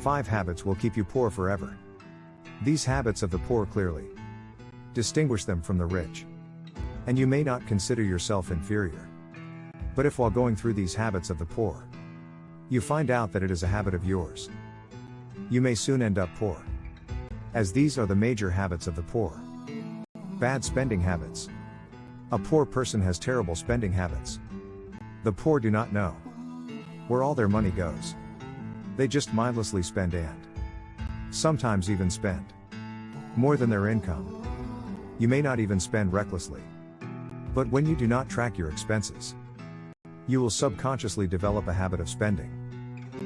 5 habits will keep you poor forever. These habits of the poor clearly distinguish them from the rich. And you may not consider yourself inferior. But if while going through these habits of the poor, you find out that it is a habit of yours, you may soon end up poor. As these are the major habits of the poor. Bad spending habits. A poor person has terrible spending habits. The poor do not know where all their money goes. They just mindlessly spend and sometimes even spend more than their income. You may not even spend recklessly. But when you do not track your expenses, you will subconsciously develop a habit of spending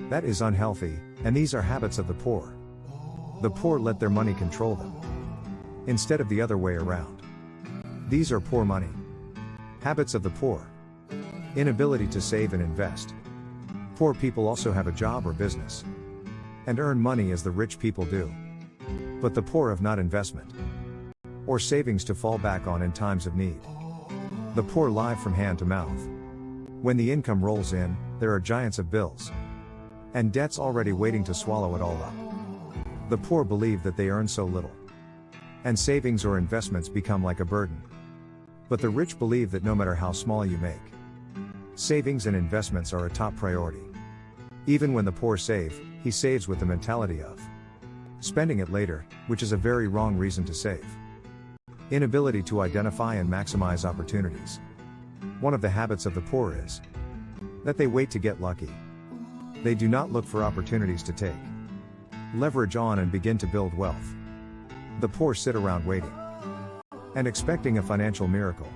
that is unhealthy, and these are habits of the poor. The poor let their money control them, instead of the other way around. These are poor money habits of the poor. Inability to save and invest. Poor people also have a job or business and earn money as the rich people do. But the poor have not investment or savings to fall back on in times of need. The poor live from hand to mouth. When the income rolls in, there are giants of bills and debts already waiting to swallow it all up. The poor believe that they earn so little, and savings or investments become like a burden. But the rich believe that no matter how small you make, savings and investments are a top priority. Even when the poor save, he saves with the mentality of spending it later, which is a very wrong reason to save. Inability to identify and maximize opportunities. One of the habits of the poor is that they wait to get lucky. They do not look for opportunities to take leverage on and begin to build wealth. The poor sit around waiting and expecting a financial miracle.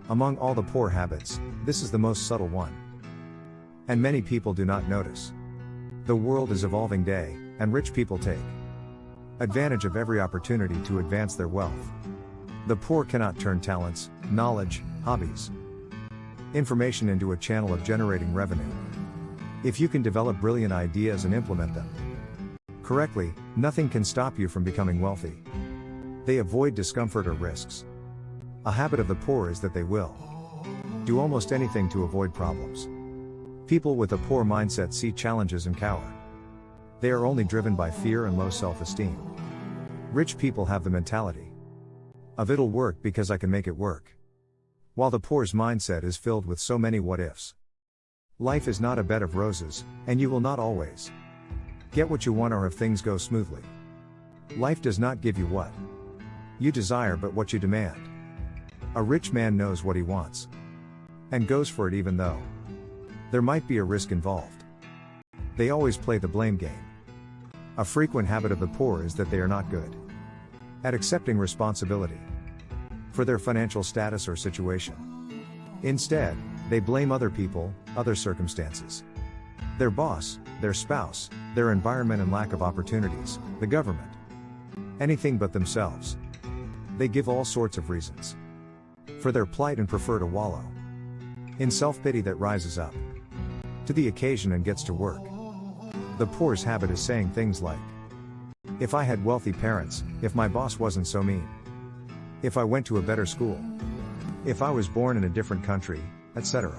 Among all the poor habits, this is the most subtle one, and many people do not notice. The world is evolving day, and rich people take advantage of every opportunity to advance their wealth. The poor cannot turn talents, knowledge, hobbies, information into a channel of generating revenue. If you can develop brilliant ideas and implement them correctly, nothing can stop you from becoming wealthy. They avoid discomfort or risks. A habit of the poor is that they will do almost anything to avoid problems. People with a poor mindset see challenges and cower. They are only driven by fear and low self-esteem. Rich people have the mentality of it'll work because I can make it work. While the poor's mindset is filled with so many what-ifs. Life is not a bed of roses, and you will not always get what you want or if things go smoothly. Life does not give you what you desire but what you demand. A rich man knows what he wants and goes for it even though there might be a risk involved. They always play the blame game. A frequent habit of the poor is that they are not good at accepting responsibility for their financial status or situation. Instead, they blame other people, other circumstances, their boss, their spouse, their environment and lack of opportunities, the government, anything but themselves. They give all sorts of reasons for their plight and prefer to wallow in self-pity that rises up to the occasion and gets to work. The poor's habit is saying things like, if I had wealthy parents, if my boss wasn't so mean, if I went to a better school, if I was born in a different country, etc.